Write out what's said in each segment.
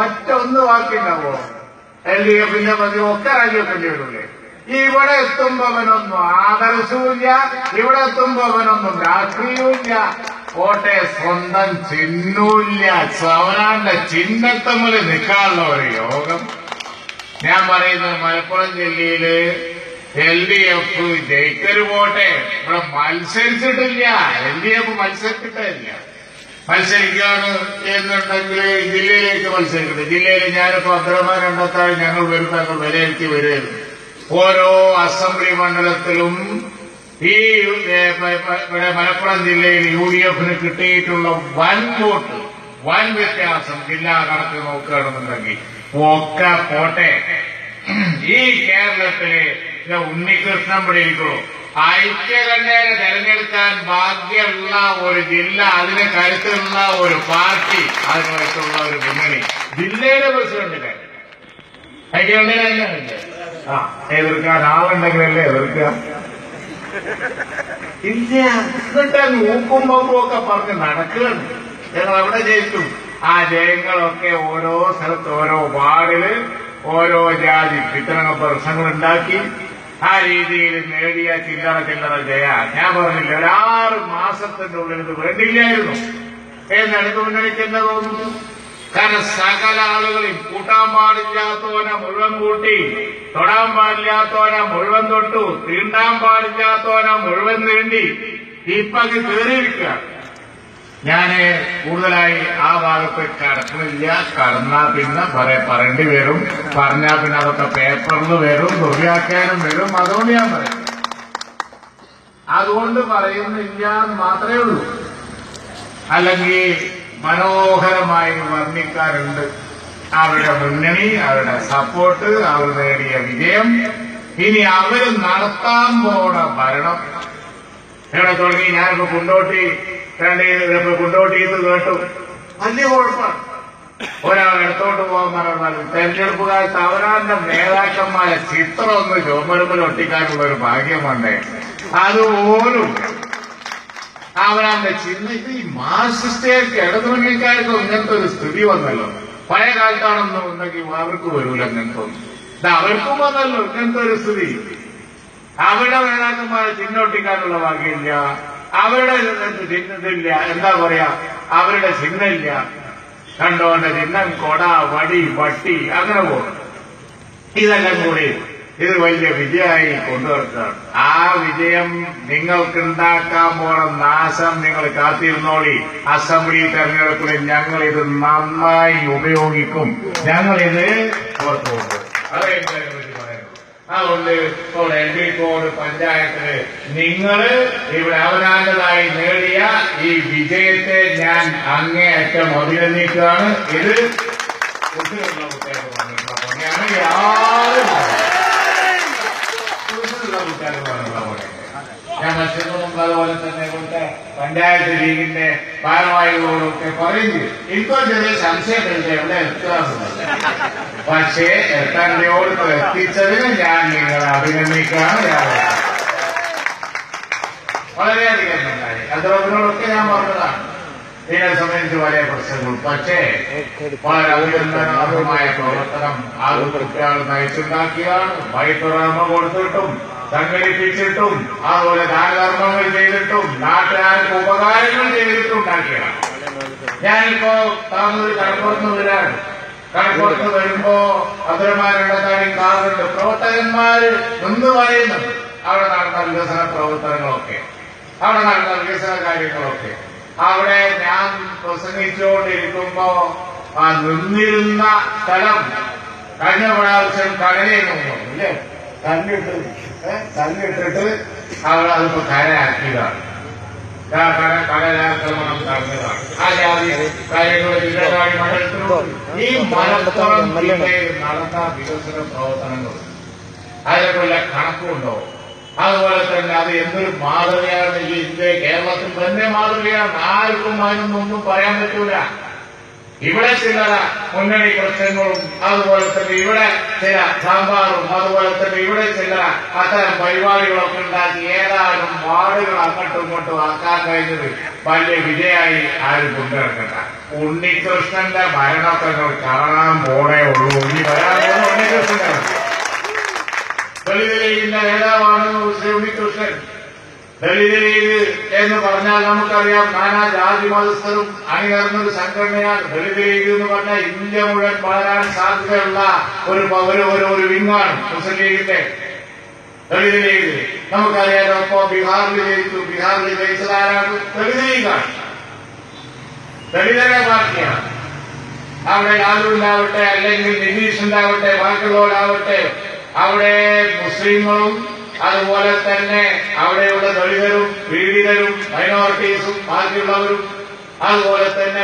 ഒറ്റ ഒന്ന് ബാക്കിയുണ്ടാവോ? LDF-ന്റെ പതി ഒക്കെ രാജിവെക്കേണ്ടി വരൂലേ? ഇവിടെ എത്തുമ്പോ അവനൊന്നും ആദർശവുമില്ല, ഇവിടെ എത്തുമ്പോ അവനൊന്നും രാഷ്ട്രീയവുമില്ല. കോട്ടെ സ്വന്തം ചിഹ്നവുമില്ല. അവനാന്റെ ചിഹ്നത്തമ്മിൽ നിൽക്കാനുള്ള ഒരു യോഗം. ഞാൻ പറയുന്നത് മലപ്പുറം ജില്ലയില് LDF ജയിക്കരു പോട്ടെ, ഇവിടെ മത്സരിച്ചിട്ടില്ല. LDF മത്സരിച്ചിട്ടില്ല. മത്സരിക്കാണ് എന്നുണ്ടെങ്കിൽ ജില്ലയിലേക്ക് മത്സരിക്കട്ടെ. ജില്ലയിൽ ഞാനിപ്പോ അബ്ദുറഹ്മാൻ കണ്ടെത്താൻ ഞങ്ങൾ വരുമ്പോൾ ഞങ്ങൾ വിലയിരുത്തി വരുമായിരുന്നു. ഓരോ അസംബ്ലി മണ്ഡലത്തിലും ഈ മലപ്പുറം ജില്ലയിൽ UDF-ന് കിട്ടിയിട്ടുള്ള വൻ വോട്ട്, വൻ വ്യത്യാസം ജില്ലാ കണക്ക് നോക്കുകയാണെന്നുണ്ടെങ്കിൽ ഒക്കെ പോട്ടെ. ഈ കേരളത്തിലെ ഉണ്ണികൃഷ്ണൻ പിടിയിരിക്കുള്ളൂ. ഐക്യകണ്ഠേന തെരഞ്ഞെടുക്കാൻ ഭാഗ്യമുള്ള ഒരു ജില്ല, അതിന് കരുത്തുള്ള ഒരു പാർട്ടി, അതിനകത്തുള്ള ഒരു മുന്നണി ജില്ലയിലെ പ്രസിഡന്റിന് ഐക്യകണ്ഠേന തന്നെയാണില്ലേ? എതിർക്കാൻ ആളുണ്ടെങ്കിലല്ലേ എതിർക്കുക? ഇല്ല. എന്നിട്ട് ഊക്കുമ്പോ ഒക്കെ പറഞ്ഞ് നടക്കുകയാണ്. ഞങ്ങൾ എവിടെ ജയിക്കും? ആ ജയങ്ങളൊക്കെ ഓരോ സ്ഥലത്ത് ഓരോ വാർഡില് ഓരോ ജാതി ഇത്തരം പ്രശ്നങ്ങൾ ഉണ്ടാക്കി ആ രീതിയിൽ നേടിയ ചില്ലറ ജയ. ഞാൻ പറഞ്ഞില്ല, ഒരു 6 മാസത്തിന്റെ ഉള്ളിൽ ഇത് വേണ്ടില്ലായിരുന്നു എന്നാണ് ഇത് മുന്നണിക്ക് എന്താ തോന്നുന്നു. കാരണം സകല ആളുകളെയും കൂട്ടാൻ പാടില്ലാത്തവനെ മുഴുവൻ കൂട്ടി, തൊടാൻ പാടില്ലാത്തവനെ മുഴുവൻ തൊട്ടു, തീണ്ടാൻ പാടില്ലാത്തവനെ മുഴുവൻ നീണ്ടി ഇപ്പൊ അത് കയറിയിരിക്കുക. ഞാന് കൂടുതലായി ആ ഭാഗത്ത് കടക്കുന്നില്ല. കടന്നാ പിന്നെ പറയേണ്ടി വരും. പറഞ്ഞാൽ പിന്നെ അതൊക്കെ പേപ്പറിൽ വരും, ദുർവ്യാഖ്യാനം വരും. അതുകൊണ്ട് ഞാൻ പറയും, അതുകൊണ്ട് പറയുന്നില്ല എന്ന് മാത്രമേ ഉള്ളൂ. അല്ലെങ്കിൽ മനോഹരമായി വർണ്ണിക്കാറുണ്ട് അവരുടെ മുന്നണി, അവരുടെ സപ്പോർട്ട്, അവർ നേടിയ വിജയം. ഇനി അവർ നടത്താൻ പോണ ഭരണം എവിടെ തുടങ്ങി? ഞാനിപ്പോ കുണ്ടോട്ടിന്ന് കേട്ടു, വലിയ കുഴപ്പമാണ്. ഒരാൾ എടുത്തോട്ട് പോകാൻ പറഞ്ഞാൽ തെരഞ്ഞെടുപ്പ് കാലത്ത് അവരാന്റെ നേതാക്കന്മാരെ ചിത്രം ഒന്ന് ചുമരുമ്പിൽ ഒട്ടിക്കാനുള്ള ഒരു ഭാഗ്യം വേണ്ടേ? അതുപോലും അവരാന്റെ ചിഹ്നം. ഇത് ഈ മാർക്സിസ്റ്റുകാർക്ക് ഇടതുമുന്നണിക്കാർക്കും ഇങ്ങനത്തെ ഒരു സ്ഥിതി വന്നല്ലോ. പഴയ കാലത്താണെന്നുണ്ടെങ്കിൽ അവർക്ക് വരൂല ഇങ്ങനത്തെ ഒന്നും. ഇത് അവർക്കും വന്നല്ലോ ഇങ്ങനത്തെ ഒരു സ്ഥിതി. അവരുടെ നേതാക്കന്മാരെ ചിഹ്നൊട്ടിക്കാനുള്ള ഭാഗ്യമില്ല, അവരുടെ ചിഹ്നത്തില്ല. എന്താ പറയാ, അവരുടെ ചിഹ്നമില്ല. കണ്ടോന്റെ ചിഹ്നം കൊട, വടി, വട്ടി, അങ്ങനെ പോകും. ഇതെല്ലാം കൂടി ഇത് വലിയ വിജയമായി കൊണ്ടുവരുന്നതാണ്. ആ വിജയം നിങ്ങൾക്കുണ്ടാക്കാൻ പോണ നാശം നിങ്ങൾ കാത്തിരുന്നോളി. അസംബ്ലി തെരഞ്ഞെടുപ്പിൽ ഞങ്ങൾ ഇത് നന്നായി ഉപയോഗിക്കും. ഞങ്ങളിത് പുറത്തു കൊണ്ടുവരും. അതെന്തായാലും പറയുന്നു. അതുകൊണ്ട് ഇപ്പോൾ എൻഡിക്കോട് പഞ്ചായത്തില് നിങ്ങള് ഇവിടെ അവനാന്റതായി നേടിയ ഈ വിജയത്തെ ഞാൻ അങ്ങേയറ്റം അഭിനന്ദിക്കുകയാണ്. ഇത് കുട്ടികളുള്ള കുട്ടികൾക്ക് പറഞ്ഞിട്ടുള്ള പണിയാണ്. യാതൊരു ഞാൻ മത്സരത്തിന് മുമ്പ് അതുപോലെ തന്നെ ഇവിടുത്തെ പഞ്ചായത്ത് ലീഗിന്റെ ഭാരവാഹികളോടൊക്കെ പറയുന്നത് എനിക്കോ ചെറിയ സംശയം എവിടെ എത്തുകയെന്നുള്ളത്. പക്ഷേ എത്തേണ്ടയോട് എത്തിച്ചതിന് ഞാൻ നിങ്ങളെ അഭിനന്ദിക്കുകയാണ്. വളരെയധികം നന്നായി. അതിനോടൊക്കെ ഞാൻ പറഞ്ഞതാണ്. ഇതിനെ സംബന്ധിച്ച് വലിയ പ്രശ്നങ്ങൾ. പക്ഷേ വളരെ അഭിനന്ദനാർഹമായ പ്രവർത്തനം ആ കുട്ടികൾ നയിച്ചുണ്ടാക്കിയാണ്. വൈത്തുറമ കൊടുത്തിട്ടും സംഘടിപ്പിച്ചിട്ടും അതുപോലെ ദാനധർമ്മങ്ങൾ ചെയ്തിട്ടും നാട്ടുകാർക്ക് ഉപകാരങ്ങൾ ചെയ്തിട്ടുണ്ടാക്കിയതാണ്. ഞാനിപ്പോ താമസിച്ച് കടപ്പുറത്ത് വരാണ്. കടപ്പുറത്ത് വരുമ്പോ അബ്ദുറഹ്മാനുള്ള കാര്യം കാണുന്നുണ്ട്. പ്രവർത്തകന്മാര് നിന്ന് പറയുന്നുണ്ട് അവിടെ നടന്ന വികസന പ്രവർത്തനങ്ങളൊക്കെ, അവിടെ നടന്ന വികസന കാര്യങ്ങളൊക്കെ. അവിടെ ഞാൻ പ്രസംഗിച്ചുകൊണ്ടിരിക്കുമ്പോ ആ നിന്നിരുന്ന സ്ഥലം കഴിഞ്ഞ പ്രാവശ്യം കടലയെന്ന് ഇല്ലേ, കല്ലിട്ടിട്ട് അവിടെ അതിപ്പോ കരയാക്കിയതാണ്. കടലാക്രമണം നടന്നതാണ്. ആ ജാതി കാര്യങ്ങൾ ജില്ലാകാരി മണ്ഡലത്തിലും ഈ മലപ്പുറം ജില്ലയിൽ നടന്ന വികസന പ്രവർത്തനങ്ങൾ അതിനൊക്കെയുള്ള കണക്കുണ്ടോ? അതുപോലെ തന്നെ അത് എന്തൊരു മാതൃകയാണ്. ഈ ഇന്ത്യ കേരളത്തിൽ തന്നെ മാതൃകയാണ്. ആർക്കും അതിനൊന്നും പറയാൻ പറ്റൂല. ഇവിടെ ചില മുന്നണി പ്രശ്നങ്ങളും അതുപോലെ തന്നെ ഇവിടെ ചില സാമ്പാറും അതുപോലെ തന്നെ ഇവിടെ ചില അത്തരം പരിപാടികളൊക്കെ ഉണ്ടാക്കി ഏതാനും വാർഡുകൾ അങ്ങോട്ടും ഇങ്ങോട്ടും ആക്കാൻ കഴിഞ്ഞത് വലിയ വിജയമായി ആരും കൊണ്ടുനടക്കണ്ട. ഉണ്ണികൃഷ്ണന്റെ ഭരണമൊക്കെ കാണാൻ പോണേ ഉള്ളൂ. ഇനി വരാൻ പോകുന്ന ഉണ്ണികൃഷ്ണൻ ദളിത് ലീഗിന്റെ നേതാവാണ് ശ്രീ ഉണ്ണികൃഷ്ണൻ. ദളിത് ലീഗ് എന്ന് പറഞ്ഞാൽ നമുക്കറിയാം നാനാ ജാതി മതസ്ഥരും അണിനിരന്നൊരു സംഘടനയാണ്. ദളിത് ലീഗ് എന്ന് പറഞ്ഞാൽ ഇന്ത്യ മുഴുവൻ വളരാൻ സാധ്യതയുള്ള ഒരു വിങ്ങാണ് മുസ്ലിം ലീഗിന്റെ ദളിത് ലീഗ്. നമുക്കറിയാലോ ഇപ്പോ ബീഹാറിൽ ജയിച്ചു. ബീഹാറിൽ ജയിച്ചതാരാണ്? ദളിത് ലീഗാണ്, ദളിതരുടെ പാർട്ടിയാണ്. അവിടെ ലാലു ഉണ്ടാവട്ടെ അല്ലെങ്കിൽ നിതീഷ് ഉണ്ടാവട്ടെ ബാക്കിയുള്ളവരാവട്ടെ അവിടെ മുസ്ലിങ്ങളും അതുപോലെ തന്നെ അവിടെയുള്ള ദളിതരും പീഡിതരും മൈനോറിറ്റീസും ബാക്കിയുള്ളവരും അതുപോലെ തന്നെ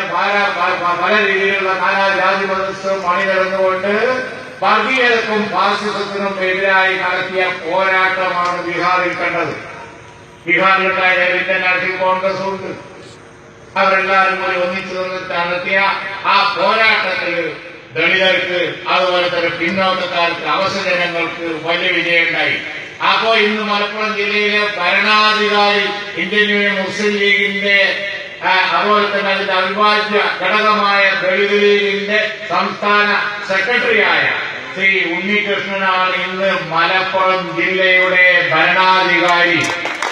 പല രീതിയിലുള്ള നാനാ ജാതി മതസ്ഥരും അണിനിരന്നുകൊണ്ട് വർഗീയതക്കും ഫാസിസത്തിനും എതിരായി നടത്തിയ പോരാട്ടമാണ് ബീഹാറിൽ കണ്ടത്. ബീഹാറിലുണ്ടായ ഇന്ത്യൻ നാഷണൽ കോൺഗ്രസ് ഉണ്ട്. അവരെല്ലാവരും കൂടി ഒന്നിച്ചു നിന്നിട്ട് നടത്തിയ ആ പോരാട്ടത്തിൽ ദളിതർക്ക് അതുപോലെ തന്നെ പിന്നോക്കക്കാർക്ക് അവസരങ്ങൾക്ക് വലിയ വിജയമുണ്ടായി. അപ്പോ ഇന്ന് മലപ്പുറം ജില്ലയിലെ ഭരണാധികാരി ഇന്ത്യൻ യൂണിയൻ മുസ്ലിം ലീഗിന്റെ അതുപോലെ തന്നെ അതിന്റെ അവിഭാജ്യ ഘടകമായ ദളിത് ലീഗിന്റെ സംസ്ഥാന സെക്രട്ടറിയായ ശ്രീ ഉണ്ണികൃഷ്ണനാണ് ഇന്ന് മലപ്പുറം ജില്ലയുടെ ഭരണാധികാരി.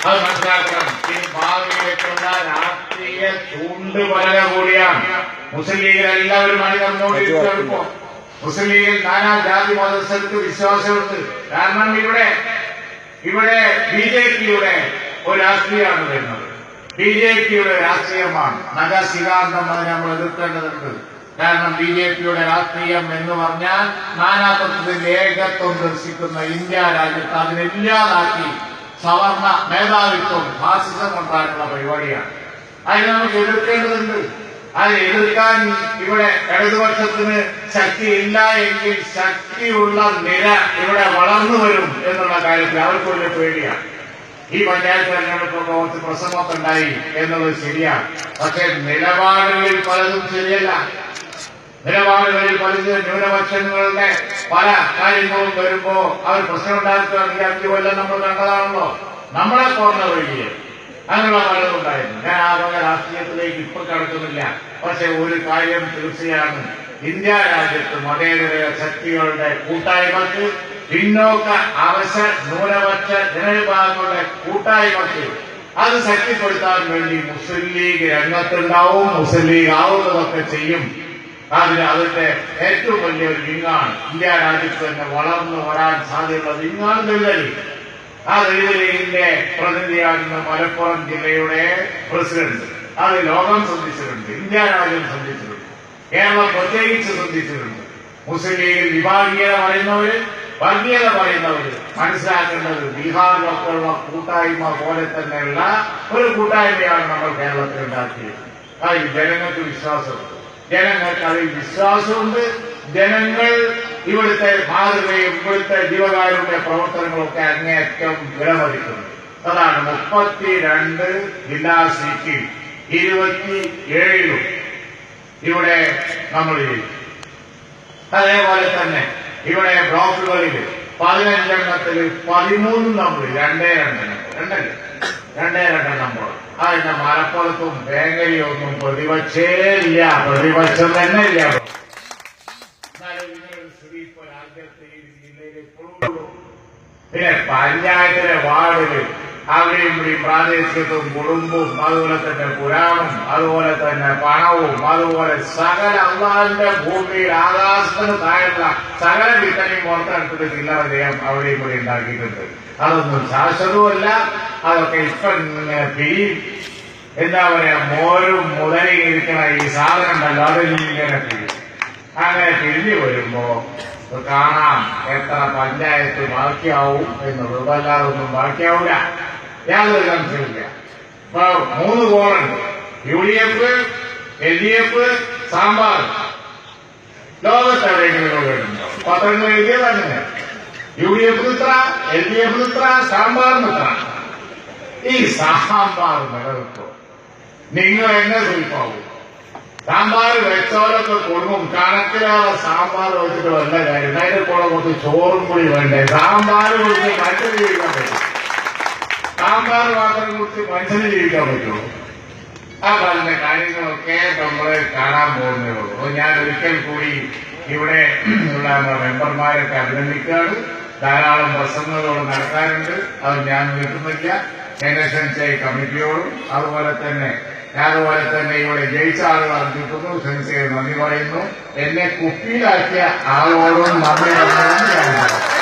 അത് മനസ്സിലാക്കണം. ഇനി ഭാവിയിലേക്കുള്ള രാഷ്ട്രീയ ചൂണ്ടുപലക കൂടിയാണ്. മുസ്ലിം ലീഗിൽ എല്ലാവരും അണിനിരന്നുകൊണ്ടിരിക്കുകയാണിപ്പോ. മുസ്ലിം ലീഗിൽ നാനാ ജാതി മതസ്ഥർക്ക് വിശ്വാസമുണ്ട്. കാരണം ഇവിടെ ബിജെപിയുടെ ഒരു രാഷ്ട്രീയമാണ് വരുന്നത്. ബിജെപിയുടെ രാഷ്ട്രീയമാണ് നഖശിഖാന്തം. അത് നമ്മൾ എതിർക്കേണ്ടതുണ്ട്. കാരണം ബിജെപിയുടെ രാഷ്ട്രീയം എന്ന് പറഞ്ഞാൽ നാനാത്വത്തിന്റെ ഏകത്വം ദർശിക്കുന്ന ഇന്ത്യ രാജ്യത്ത് അതിനെല്ലാതാക്കി സവർണ മേധാവിത്വം ഫാസിസം കൊണ്ടാനുള്ള പരിപാടിയാണ്. അതിനെ നമുക്ക് എതിർക്കേണ്ടതുണ്ട്. അത് എതിർക്കാൻ ഇവിടെ ഇടതുപക്ഷത്തിന് ശക്തിയില്ല എങ്കിൽ ശക്തിയുള്ള നിര ഇവിടെ വളർന്നു വരും എന്നുള്ള കാര്യത്തിൽ അവർക്ക് വലിയ പേടിയാണ്. ഈ പഞ്ചായത്ത് തെരഞ്ഞെടുപ്പൊക്കെ കുറച്ച് പ്രശ്നമൊക്കെ ഉണ്ടായി എന്നുള്ളത് ശരിയാണ്. പക്ഷെ നിലപാടുകളിൽ പലതും ശരിയല്ല. നിലപാടുകളിൽ പലതും ന്യൂനപക്ഷങ്ങളുടെ പല കാര്യങ്ങളും വരുമ്പോ അവർ പ്രശ്നമുണ്ടാക്കുകയാണെങ്കിൽ 5 കൊല്ലം നമ്മൾ കണ്ടതാണല്ലോ. നമ്മളെ പോർന്ന വഴിയെ അങ്ങനെയുള്ള പലതും ഉണ്ടായിരുന്നു. ഞാൻ ആ വക രാഷ്ട്രീയത്തിലേക്ക് ഇപ്പൊ കടക്കുന്നില്ല. പക്ഷെ ഒരു കാര്യം തീർച്ചയാണ്, ഇന്ത്യ രാജ്യത്ത് മതേതര ശക്തികളുടെ കൂട്ടായ്മക്ക്, പിന്നോക്ക ന്യൂനപക്ഷ ജനവിഭാഗങ്ങളുടെ കൂട്ടായ്മക്ക് അത് ശക്തിപ്പെടുത്താൻ വേണ്ടി മുസ്ലിം ലീഗ് രംഗത്തുണ്ടാവും. മുസ്ലിം ലീഗ് ആവുന്നതൊക്കെ ചെയ്യും. അതിന്റെ ഏറ്റവും വലിയൊരു വിങ്ങാണ് ഇന്ത്യ രാജ്യത്ത് തന്നെ വളർന്നു വരാൻ സാധ്യതയുള്ള വിങ്ങാണ് ദളിത് ലീഗ്. ആ ദളിത് ലീഗിന്റെ പ്രതിനിധിയാകുന്ന മലപ്പുറം ജില്ലയുടെ പ്രസിഡന്റ് അത് ലോകം ശ്രദ്ധിച്ചിട്ടുണ്ട്, ഇന്ത്യ രാജ്യം ശ്രദ്ധിച്ചിട്ടുണ്ട്, കേരളം പ്രത്യേകിച്ച് ശ്രദ്ധിച്ചിട്ടുണ്ട്. മുസ്ലിം ലീഗിൽ വിഭാഗീയത വർഗീയത പറയുന്നവര് മനസ്സിലാക്കേണ്ടത് ബീഹാറിലൊക്കെയുള്ള കൂട്ടായ്മ പോലെ തന്നെയുള്ള ഒരു കൂട്ടായ്മയാണ് നമ്മൾ കേരളത്തിൽ ഉണ്ടാക്കിയത്. അതിൽ ജനങ്ങൾക്ക് വിശ്വാസമുണ്ട്. ജനങ്ങൾക്ക് അതിൽ വിശ്വാസമുണ്ട്. ജനങ്ങൾ ഇവിടുത്തെ മാതൃകയും ഇവിടുത്തെ ജീവകാരുണ്യ പ്രവർത്തനങ്ങളൊക്കെ അങ്ങേയറ്റം വിലമതിക്കുന്നു. അതാണ് 32 ജില്ലാ സീറ്റിൽ 27 ഇവിടെ നമ്മൾ ചെയ്യും. അതേപോലെ തന്നെ ഇവിടെ ബ്ലോക്കുകളിൽ 15 എണ്ണത്തിൽ 13 നമ്മൾ 2 നമ്പർ. അതിന്റെ മലപ്പുറത്തും വേങ്ങരയൊന്നും പ്രതിപക്ഷേ ഇല്ല, പ്രതിപക്ഷം തന്നെ ഇല്ല. പിന്നെ പഞ്ചായത്തിലെ വാർഡില് അവിടെയും ഇവിടെയും പ്രാദേശികത്വം കുടുംബവും അതുപോലെ തന്നെ പുരാണവും അതുപോലെ തന്നെ പണവും അതുപോലെ സകല അള്ളാഹിന്റെ ഭൂമിയിൽ ആകാശത്തിന് താഴെയുള്ള സകല വിത്തനെയും പുറത്തെടുത്തിട്ട് ചില്ലറ ചെയ്യാൻ അവിടെയും ഇവിടെ ഉണ്ടാക്കിയിട്ടുണ്ട്. അതൊന്നും ശാശ്വതവുമല്ല. അതൊക്കെ ഇപ്പൊ എന്താ പറയാ മോരും മുതലിരിക്കണ ഈ സാധനം ഉണ്ടല്ലോ അതിൽ ഇങ്ങനെ പിരിയും. അങ്ങനെ പിരിഞ്ഞു വരുമ്പോ കാണാം എത്ര പഞ്ചായത്ത് ബാക്കിയാവും എന്നുള്ളത്. അല്ലാതൊന്നും ബാക്കിയാവില്ല, യാതൊരു സംശയമില്ല. ഇപ്പൊ 3 കോളുണ്ട്. UDF, LDF, sambar. ലോകത്തെവിടെയെങ്കിലും കേട്ടുണ്ടോ? പത്രങ്ങൾ എഴുതിയത് അങ്ങനെ. UDF ഇത്ര, LDF ഇത്ര, സാമ്പാറിന് ഇത്ര. ഈ സാമ്പാർ നിലനിൽക്കോ? നിങ്ങൾ എന്നെ സ്വീപ്പാവും. സാമ്പാർ വെച്ചോലൊക്കെ കൊടുക്കും, കണക്കിലാതെ സാമ്പാർ വെച്ചിട്ട് വല്ല കാര്യം. അതിന്റെ കൂടെ കുറച്ച് ചോറും കൂടി വേണ്ടേ? സാമ്പാർ കുറിച്ച് മനുഷ്യന് ജീവിക്കാൻ പറ്റും? സാമ്പാർ മാത്രം കുറിച്ച് മനുഷ്യന് ജീവിക്കാൻ പറ്റുമോ? ആ പറഞ്ഞ കാര്യങ്ങളൊക്കെ നമ്മൾ കാണാൻ പോകുന്നേ ഉള്ളൂ. ഞാൻ ഒരിക്കൽ കൂടി ഇവിടെ ഉള്ള മെമ്പർമാരൊക്കെ അഭിനന്ദിക്കുകയാണ്. ധാരാളം പ്രസംഗങ്ങൾ നടക്കാനുണ്ട്, അത് ഞാൻ നിൽക്കുന്നില്ല. NSNCI കമ്മിറ്റിയോടും അതുപോലെ തന്നെ ഇവിടെ ജയിച്ച ആളുകൾ അർപ്പിക്കുന്നു, സെൻസിയെ നന്ദി പറയുന്നു. എന്നെ കുപ്പിയിലാക്കിയ ആളോടും നന്ദി പറയുന്നു.